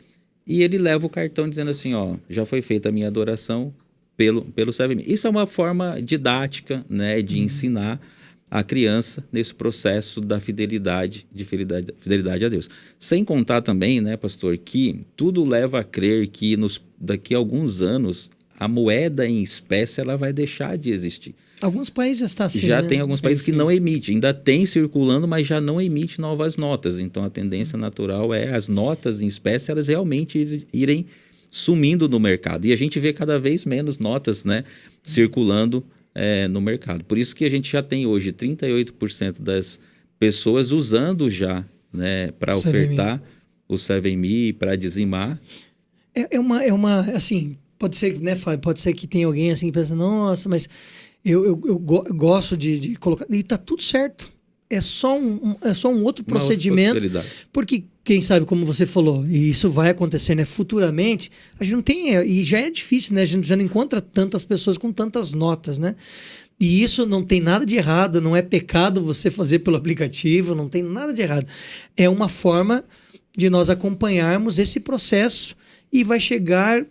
e ele leva o cartão dizendo assim, ó, já foi feita a minha adoração pelo 7Me. Isso é uma forma didática, né, de ensinar a criança nesse processo da fidelidade a Deus. Sem contar também, né, pastor, que tudo leva a crer que daqui a alguns anos a moeda em espécie ela vai deixar de existir. Alguns países já está assim, já né? tem alguns países que não emitem, ainda tem circulando, mas já não emite novas notas. Então a tendência natural é as notas em espécie elas realmente irem sumindo no mercado. E a gente vê cada vez menos notas, né, circulando no mercado. Por isso que a gente já tem hoje 38% das pessoas usando já, né, para ofertar o 7Me, para dizimar. É uma assim, pode ser, né, Fábio? Pode ser que tenha alguém assim que pensa, nossa, mas eu gosto de colocar. E tá tudo certo. é só um outro Uma procedimento, outra possibilidade. porque quem sabe, como você falou, e isso vai acontecer, né, futuramente, a gente não tem, e já é difícil, né, a gente já não encontra tantas pessoas com tantas notas, né? E isso não tem nada de errado, não é pecado você fazer pelo aplicativo, não tem nada de errado. É uma forma de nós acompanharmos esse processo e vai chegar...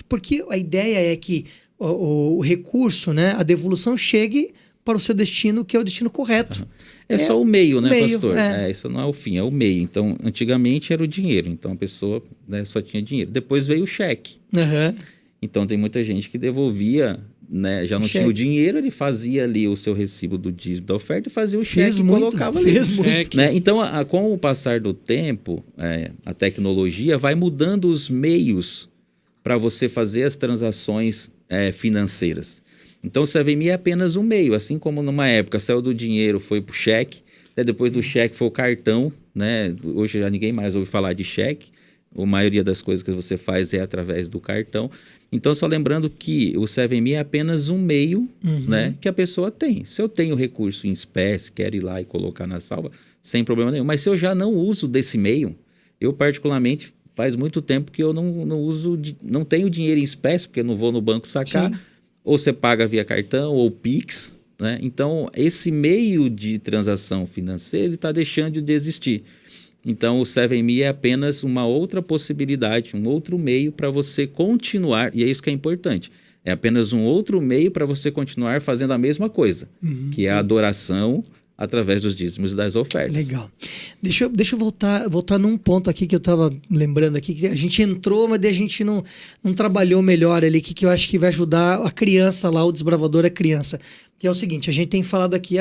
Porque a ideia é que o recurso, né, a devolução chegue para o seu destino, que é o destino correto. É só o meio, né, meio, pastor? Isso não é o fim, é o meio. Então, antigamente era o dinheiro. Então, a pessoa, né, só tinha dinheiro. Depois veio o cheque. Uhum. Então, tem muita gente que devolvia, né, já não Cheque. tinha o dinheiro, ele fazia ali o seu recibo do dízimo da oferta e fazia o Fez cheque e muito, colocava ali. fez muito. Cheque. Né? Então, com o passar do tempo, a tecnologia vai mudando os meios para você fazer as transações financeiras. Então, o 7Me é apenas um meio, assim como numa época saiu do dinheiro, foi para o cheque, né? Depois do cheque foi o cartão, né? Hoje já ninguém mais ouve falar de cheque, a maioria das coisas que você faz é através do cartão. Então, só lembrando que o 7Me é apenas um meio, né, que a pessoa tem. Se eu tenho recurso em espécie, quero ir lá e colocar na salva, sem problema nenhum. Mas se eu já não uso desse meio, eu particularmente faz muito tempo que eu não uso, não tenho dinheiro em espécie, porque eu não vou no banco sacar. Sim. Ou você paga via cartão ou Pix, né? Então, esse meio de transação financeira ele está deixando de existir. Então, o 7Me é apenas uma outra possibilidade, um outro meio para você continuar, e é isso que é importante. É apenas um outro meio para você continuar fazendo a mesma coisa, que é a adoração através dos dízimos e das ofertas. Legal. Deixa eu voltar num ponto aqui que eu estava lembrando aqui, que a gente entrou, mas daí a gente não trabalhou melhor ali, que eu acho que vai ajudar a criança lá, o desbravador é criança. Que é o seguinte, a gente tem falado aqui,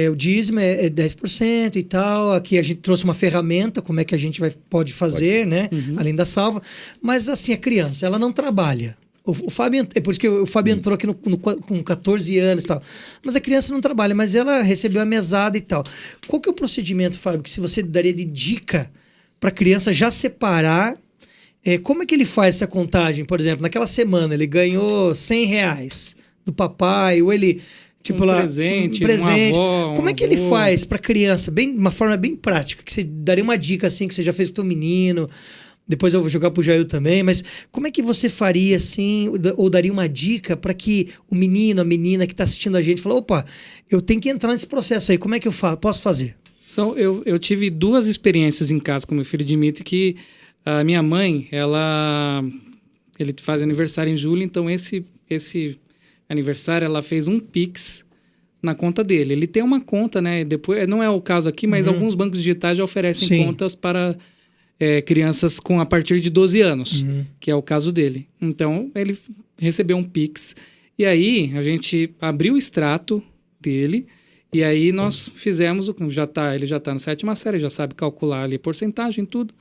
o dízimo é 10% e tal, aqui a gente trouxe uma ferramenta, como é que a gente pode fazer, né? Além da salva, mas assim, a criança, ela não trabalha. O Fábio, é por isso que o Fábio entrou aqui com 14 anos e tal. Mas a criança não trabalha, mas ela recebeu a mesada e tal. Qual que é o procedimento, Fábio, que se você daria de dica para a criança já separar? Como é que ele faz essa contagem? Por exemplo, naquela semana ele ganhou R$100 do papai, ou ele... Tipo um presente. Uma avó, como é que ele faz para criança? Uma forma bem prática, que você daria uma dica assim, que você já fez com o teu menino... Depois eu vou jogar pro Jair também, mas como é que você faria assim, ou daria uma dica para que o menino, a menina que está assistindo a gente, fala, opa, eu tenho que entrar nesse processo aí, como é que eu posso fazer? Eu tive 2 experiências em casa com meu filho Dimitri, que a minha mãe, ele faz aniversário em julho, então esse aniversário ela fez um Pix na conta dele. Ele tem uma conta, né? Depois, não é o caso aqui, mas alguns bancos digitais já oferecem contas para... crianças a partir de 12 anos, que é o caso dele. Então, ele recebeu um Pix. E aí, a gente abriu o extrato dele. E aí, nós fizemos... ele já está na 7ª série, já sabe calcular ali porcentagem e tudo.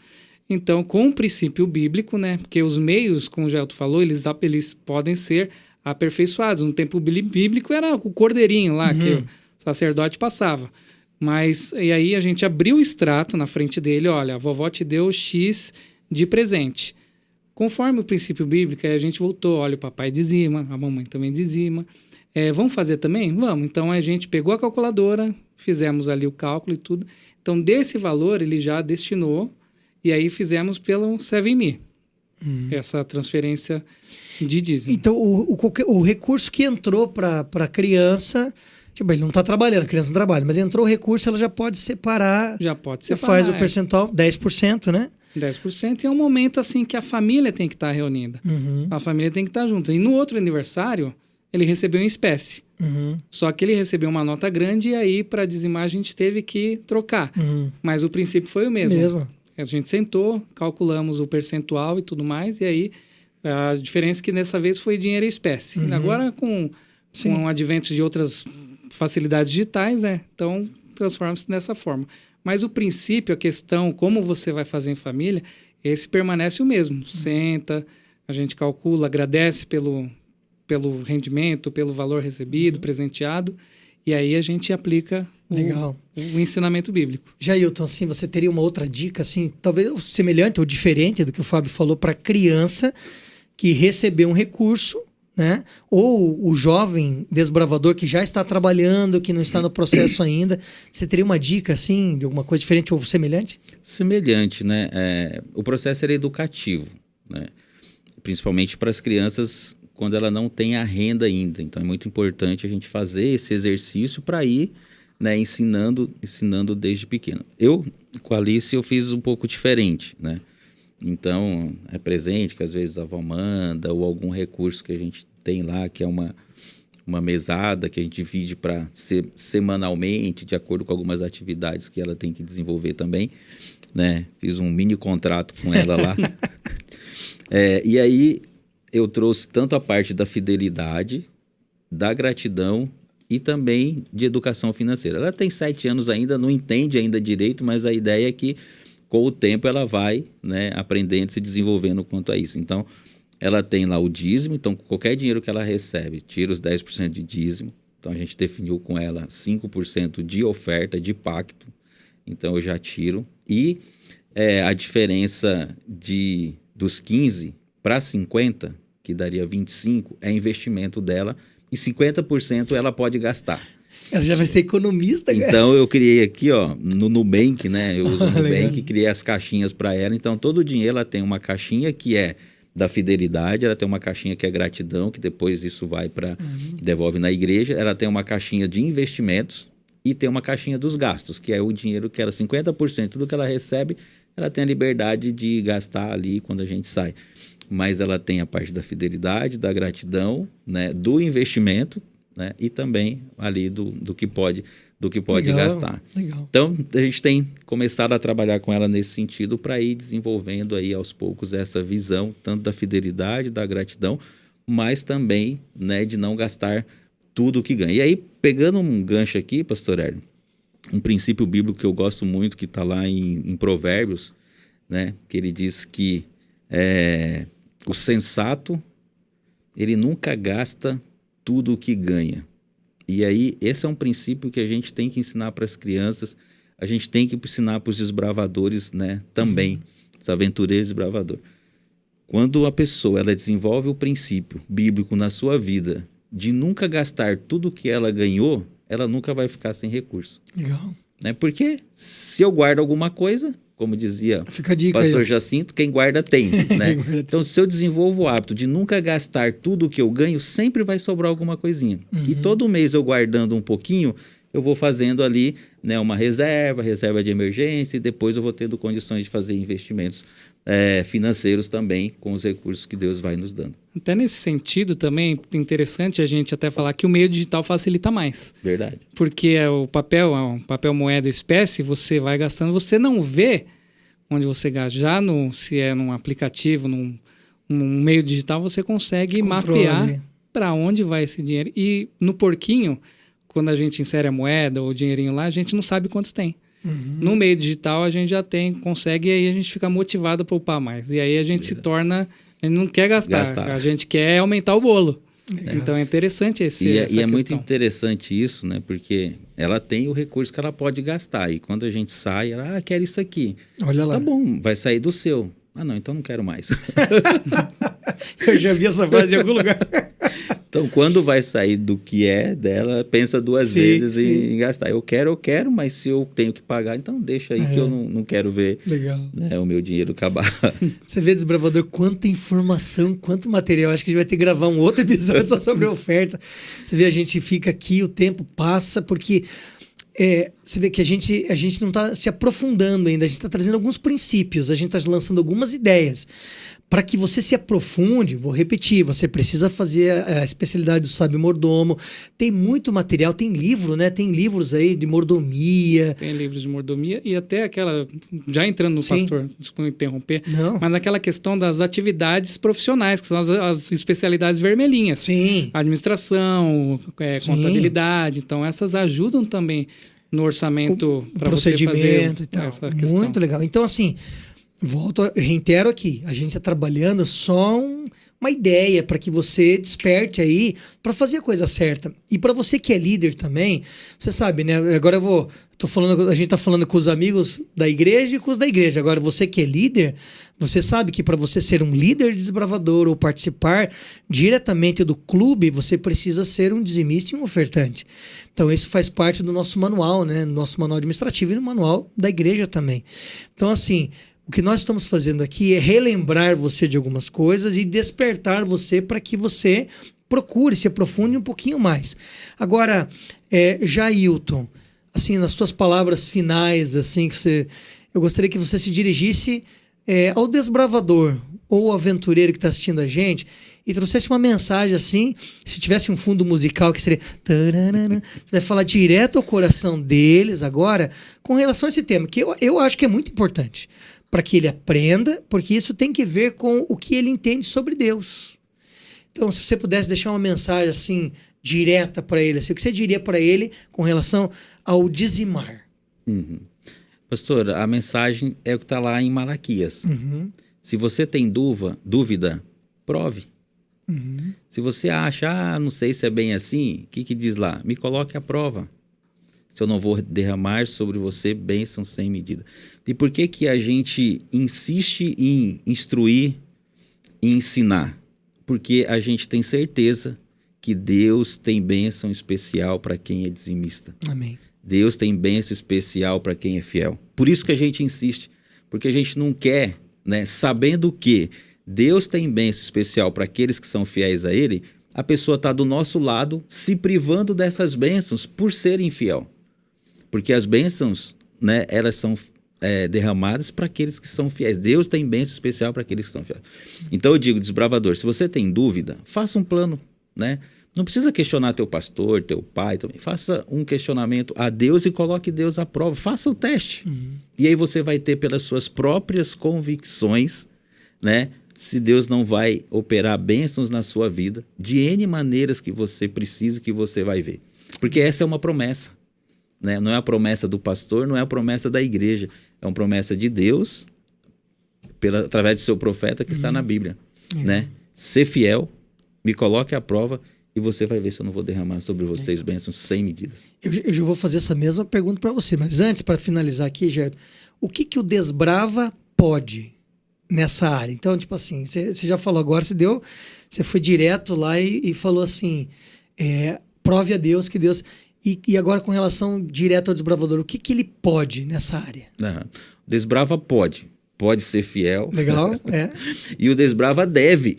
Então, com o princípio bíblico, né? Porque os meios, como o Gelto falou, eles podem ser aperfeiçoados. No tempo bíblico, era o cordeirinho lá que o sacerdote passava. Mas, e aí a gente abriu o extrato na frente dele, olha, a vovó te deu X de presente. Conforme o princípio bíblico, aí a gente voltou, olha, o papai dizima, a mamãe também dizima. Vamos fazer também? Vamos. Então, a gente pegou a calculadora, fizemos ali o cálculo e tudo. Então, desse valor, ele já destinou, e aí fizemos pelo 7Me, essa transferência de dízimo. Então, o recurso que entrou para a criança... Tipo, ele não está trabalhando, a criança não trabalha, mas entrou o recurso, ela já pode separar. Já pode Você separar. faz o percentual, 10%, né? 10%, e é um momento assim que a família tem que estar reunida. A família tem que estar junto. E no outro aniversário, ele recebeu em espécie. Só que ele recebeu uma nota grande e aí, para dizimar, a gente teve que trocar. Mas o princípio foi o mesmo. A gente sentou, calculamos o percentual e tudo mais, e aí a diferença é que dessa vez foi dinheiro em espécie. Agora, com o advento de outras facilidades digitais, né? Então, transforma-se dessa forma. Mas o princípio, a questão, como você vai fazer em família, esse permanece o mesmo. Senta, a gente calcula, agradece pelo rendimento, pelo valor recebido, presenteado, e aí a gente aplica o ensinamento bíblico. Jailton, assim, você teria uma outra dica, assim, talvez semelhante ou diferente do que o Fábio falou para a criança que recebeu um recurso, né? Ou o jovem desbravador que já está trabalhando, que não está no processo ainda. Você teria uma dica, assim, de alguma coisa diferente ou semelhante? Semelhante, né? O processo era educativo, né? Principalmente para as crianças quando ela não tem a renda ainda. Então é muito importante a gente fazer esse exercício para ir, né, ensinando desde pequeno. Eu, com a Alice, eu fiz um pouco diferente, né? Então, é presente que às vezes a avó manda ou algum recurso que a gente tem lá, que é uma mesada que a gente divide para semanalmente, de acordo com algumas atividades que ela tem que desenvolver também, né? Fiz um mini contrato com ela lá. E aí eu trouxe tanto a parte da fidelidade, da gratidão e também de educação financeira. Ela tem 7 anos ainda, não entende ainda direito, mas a ideia é que com o tempo ela vai, né, aprendendo, se desenvolvendo quanto a isso. Então, ela tem lá o dízimo, então qualquer dinheiro que ela recebe, tira os 10% de dízimo. Então, a gente definiu com ela 5% de oferta, de pacto. Então, eu já tiro. E a diferença dos 15 para 50, que daria 25, é investimento dela. E 50% ela pode gastar. Ela já vai ser economista. Então, eu criei aqui, ó, no Nubank, né? Eu uso o Nubank, criei as caixinhas para ela. Então, todo o dinheiro ela tem uma caixinha que é da fidelidade, ela tem uma caixinha que é gratidão, que depois isso vai para devolve na igreja. Ela tem uma caixinha de investimentos e tem uma caixinha dos gastos, que é o dinheiro que ela, 50% do que ela recebe, ela tem a liberdade de gastar ali quando a gente sai. Mas ela tem a parte da fidelidade, da gratidão, né, do investimento, né, e também ali do que pode legal, gastar. Legal. Então, a gente tem começado a trabalhar com ela nesse sentido para ir desenvolvendo aí aos poucos essa visão, tanto da fidelidade, da gratidão, mas também, né, de não gastar tudo o que ganha. E aí, pegando um gancho aqui, pastor Hélio, um princípio bíblico que eu gosto muito, que está lá em Provérbios, né, que ele diz que o sensato, ele nunca gasta tudo o que ganha. E aí, esse é um princípio que a gente tem que ensinar para as crianças, a gente tem que ensinar para os desbravadores, né, também, os aventureiros desbravadores. Quando a pessoa ela desenvolve o princípio bíblico na sua vida de nunca gastar tudo o que ela ganhou, ela nunca vai ficar sem recurso. Legal. Né? Porque se eu guardo alguma coisa, como dizia o pastor Jacinto, quem guarda tem. Né? Então, se eu desenvolvo o hábito de nunca gastar tudo o que eu ganho, sempre vai sobrar alguma coisinha. E todo mês eu guardando um pouquinho, eu vou fazendo ali, né, uma reserva de emergência, e depois eu vou tendo condições de fazer investimentos financeiros também com os recursos que Deus vai nos dando. Até nesse sentido também é interessante a gente até falar que o meio digital facilita mais. Verdade. Porque o papel moeda espécie, você vai gastando, você não vê onde você gasta. Já se é num aplicativo, num meio digital, você consegue mapear para onde vai esse dinheiro. E no porquinho, quando a gente insere a moeda ou o dinheirinho lá, a gente não sabe quanto tem. No meio digital a gente já consegue, e aí a gente fica motivado a poupar mais. E aí a gente se torna, a gente não quer gastar. A gente quer aumentar o bolo. Legal. Então é interessante essa questão. Muito interessante isso, né? Porque ela tem o recurso que ela pode gastar. E quando a gente sai, ela, quero isso aqui. Olha lá. Tá bom, vai sair do seu. Ah, não, então não quero mais. Eu já vi essa frase em algum lugar. Então, quando vai sair do que é dela, pensa duas vezes em gastar. Eu quero, mas se eu tenho que pagar, então deixa aí que eu não quero ver, né, o meu dinheiro acabar. Você vê, desbravador, quanta informação, quanto material. Acho que a gente vai ter que gravar um outro episódio só sobre a oferta. Você vê, a gente fica aqui, o tempo passa, porque você vê que a gente não está se aprofundando ainda. A gente está trazendo alguns princípios, a gente está lançando algumas ideias. Para que você se aprofunde, vou repetir, você precisa fazer a especialidade do sábio mordomo. Tem muito material, tem livro, né? Tem livros aí de mordomia. Tem livros de mordomia e até aquela, já entrando no pastor, desculpa interromper, mas aquela questão das atividades profissionais, que são as especialidades vermelhinhas. Sim. Administração, contabilidade. Então, essas ajudam também no orçamento para você fazer e tal. Essa questão. Muito legal. Então, assim, reitero aqui, a gente está trabalhando só uma ideia para que você desperte aí para fazer a coisa certa. E para você que é líder também, você sabe, né? Agora a gente tá falando com os amigos da igreja e com os da igreja. Agora você que é líder, você sabe que para você ser um líder desbravador ou participar diretamente do clube, você precisa ser um dizimista e um ofertante. Então isso faz parte do nosso manual, né? Nosso manual administrativo e no manual da igreja também. Então assim, o que nós estamos fazendo aqui é relembrar você de algumas coisas e despertar você para que você procure, se aprofunde um pouquinho mais. Agora, Jailton, assim, nas suas palavras finais, assim, eu gostaria que você se dirigisse ao desbravador ou aventureiro que está assistindo a gente e trouxesse uma mensagem assim, se tivesse um fundo musical que seria... Você vai falar direto ao coração deles agora com relação a esse tema, que eu acho que é muito importante para que ele aprenda, porque isso tem que ver com o que ele entende sobre Deus. Então, se você pudesse deixar uma mensagem assim, direta para ele, assim, o que você diria para ele com relação ao dizimar? Uhum. Pastor, a mensagem é o que está lá em Malaquias. Uhum. Se você tem dúvida, prove. Uhum. Se você acha, não sei se é bem assim, o que diz lá? Me coloque à prova. Se eu não vou derramar sobre você bênção sem medida. E por que a gente insiste em instruir e ensinar? Porque a gente tem certeza que Deus tem bênção especial para quem é dizimista. Amém. Deus tem bênção especial para quem é fiel. Por isso que a gente insiste. Porque a gente não quer, né, sabendo que Deus tem bênção especial para aqueles que são fiéis a Ele, a pessoa está do nosso lado se privando dessas bênçãos por ser infiel. Porque as bênçãos, né, elas são derramadas para aqueles que são fiéis. Deus tem bênção especial para aqueles que são fiéis. Então eu digo, desbravador, se você tem dúvida, faça um plano, né? Não precisa questionar teu pastor, teu pai, também. Faça um questionamento a Deus e coloque Deus à prova. Faça o teste. Uhum. E aí você vai ter pelas suas próprias convicções, né, se Deus não vai operar bênçãos na sua vida de N maneiras que você precisa, que você vai ver. Porque essa é uma promessa. Né? Não é a promessa do pastor, não é a promessa da igreja. É uma promessa de Deus, através do seu profeta que está na Bíblia. Né? Ser fiel, me coloque à prova e você vai ver se eu não vou derramar sobre vocês bênçãos sem medidas. Eu já vou fazer essa mesma pergunta para você, mas antes, para finalizar aqui, Gerto, o que o Desbrava pode nessa área? Então, tipo assim, você já falou agora, você foi direto lá e falou assim, prove a Deus que Deus... E agora com relação direto ao desbravador, o que ele pode nessa área? Desbrava pode ser fiel. Legal, E o desbrava deve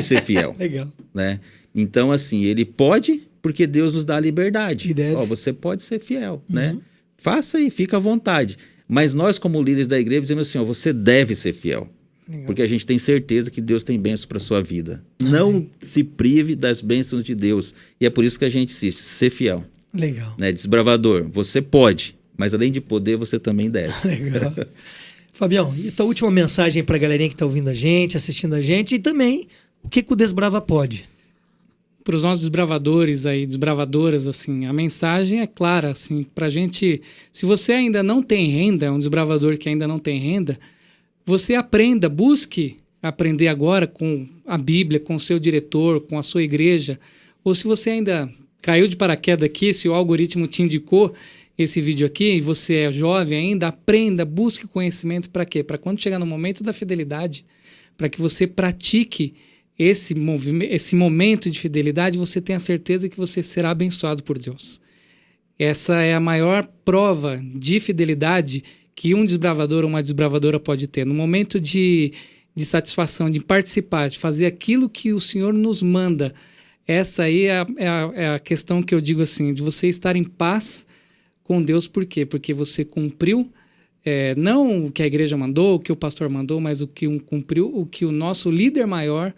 ser fiel. Legal. Né? Então, assim, ele pode porque Deus nos dá a liberdade. Você pode ser fiel, né? Faça e fica à vontade. Mas nós, como líderes da igreja, dizemos assim, você deve ser fiel. Legal. Porque a gente tem certeza que Deus tem bênçãos para a sua vida. Amém. Não se prive das bênçãos de Deus. E é por isso que a gente insiste, ser fiel. Legal. Né? Desbravador, você pode, mas além de poder, você também deve. Legal. Fabião, e a tua última mensagem para a galerinha que está ouvindo a gente, assistindo a gente, e também o que o Desbrava pode? Para os nossos desbravadores aí, desbravadoras, assim, a mensagem é clara, assim, para a gente, se você ainda não tem renda, é um desbravador que ainda não tem renda, você aprenda, busque aprender agora com a Bíblia, com o seu diretor, com a sua igreja, ou se você ainda caiu de paraquedas aqui, se o algoritmo te indicou esse vídeo aqui e você é jovem ainda, aprenda, busque conhecimento para quê? Para quando chegar no momento da fidelidade, para que você pratique esse momento de fidelidade, você tenha certeza que você será abençoado por Deus. Essa é a maior prova de fidelidade que um desbravador ou uma desbravadora pode ter. No momento de satisfação, de participar, de fazer aquilo que o Senhor nos manda. Essa aí é a questão que eu digo assim, de você estar em paz com Deus. Por quê? Porque você cumpriu, não o que a igreja mandou, o que o pastor mandou, mas cumpriu o que o nosso líder maior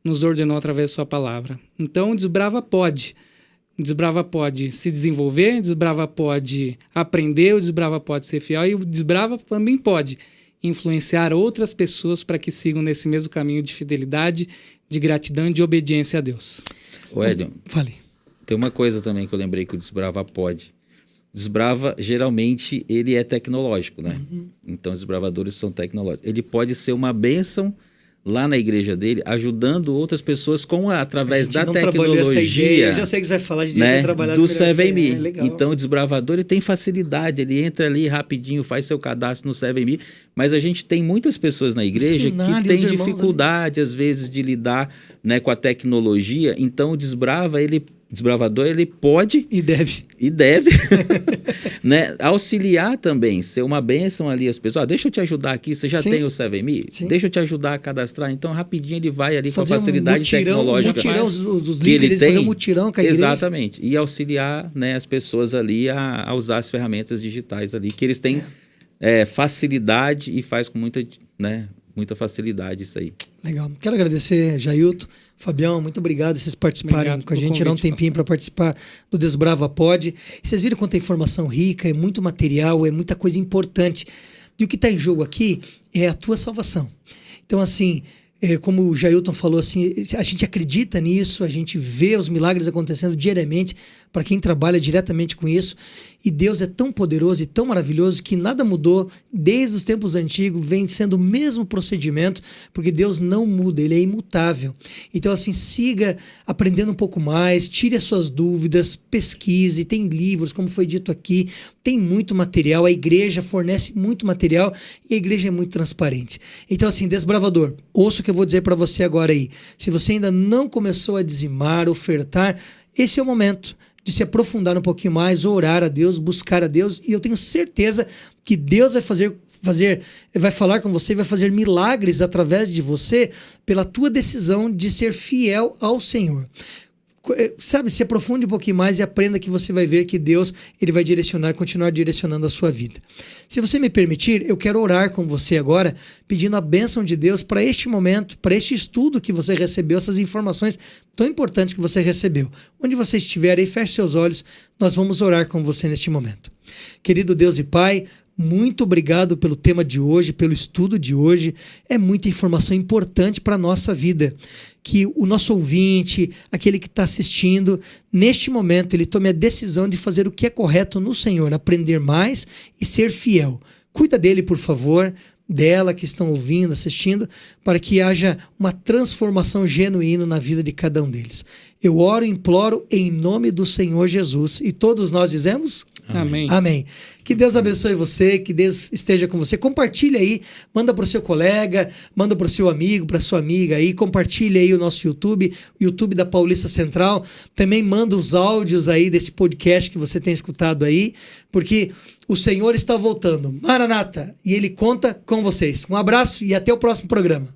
nos ordenou através da sua palavra. Então, o Desbrava pode. O Desbrava pode se desenvolver, o Desbrava pode aprender, o Desbrava pode ser fiel e o Desbrava também pode influenciar outras pessoas para que sigam nesse mesmo caminho de fidelidade, de gratidão e de obediência a Deus. Ô Edson, Fale. Tem uma coisa também que eu lembrei que o Desbrava pode. O Desbrava, geralmente, ele é tecnológico, né? Então, os desbravadores são tecnológicos. Ele pode ser uma bênção lá na igreja dele, ajudando outras pessoas através da tecnologia. Essa ideia. Eu já sei que você vai falar de né, trabalhado do 7Me. Legal. Então o desbravador ele tem facilidade, ele entra ali rapidinho, faz seu cadastro no 7Me, mas a gente tem muitas pessoas na igreja que têm dificuldade às vezes de lidar, né, com a tecnologia. Então o desbravador ele pode e deve né, auxiliar também, ser uma bênção ali as pessoas. Deixa eu te ajudar aqui, você já tem o 7Me? Deixa eu te ajudar a cadastrar. Então rapidinho ele vai ali fazer com a facilidade tecnológica os que ele tem. Fazer um mutirão com a igreja. Exatamente. E auxiliar, né, as pessoas ali a usar as ferramentas digitais ali, que eles têm facilidade e faz com muita facilidade isso aí. Legal. Quero agradecer, Jailton, Fabião, muito obrigado por vocês participarem com a gente, tirar um tempinho para participar do Desbrava Pod. E vocês viram quanta informação rica, é muito material, é muita coisa importante. E o que está em jogo aqui é a tua salvação. Então, assim, como o Jailton falou, assim, a gente acredita nisso, a gente vê os milagres acontecendo diariamente para quem trabalha diretamente com isso. E Deus é tão poderoso e tão maravilhoso que nada mudou desde os tempos antigos, vem sendo o mesmo procedimento, porque Deus não muda, ele é imutável. Então, assim, siga aprendendo um pouco mais, tire as suas dúvidas, pesquise, tem livros, como foi dito aqui, tem muito material, a igreja fornece muito material e a igreja é muito transparente. Então, assim, desbravador, ouça o que eu vou dizer para você agora aí. Se você ainda não começou a dizimar, ofertar, esse é o momento de se aprofundar um pouquinho mais, orar a Deus, buscar a Deus, e eu tenho certeza que Deus vai falar com você, vai fazer milagres através de você pela tua decisão de ser fiel ao Senhor. Sabe, se aprofunde um pouquinho mais e aprenda que você vai ver que Deus ele vai continuar direcionando a sua vida. Se você me permitir, eu quero orar com você agora, pedindo a bênção de Deus para este momento, para este estudo que você recebeu, essas informações tão importantes que você recebeu. Onde você estiver aí, feche seus olhos, nós vamos orar com você neste momento. Querido Deus e Pai, muito obrigado pelo tema de hoje, pelo estudo de hoje. É muita informação importante para a nossa vida. Que o nosso ouvinte, aquele que está assistindo, neste momento ele tome a decisão de fazer o que é correto no Senhor, aprender mais e ser fiel. Cuida dele, por favor, dela que estão ouvindo, assistindo, para que haja uma transformação genuína na vida de cada um deles. Eu oro e imploro em nome do Senhor Jesus. E todos nós dizemos... Amém. Amém. Que Deus abençoe você, que Deus esteja com você. Compartilha aí, manda para o seu colega, manda para o seu amigo, para sua amiga aí, compartilha aí o nosso YouTube, o YouTube da Paulista Central. Também manda os áudios aí desse podcast que você tem escutado aí, porque o Senhor está voltando. Maranata! E Ele conta com vocês. Um abraço e até o próximo programa.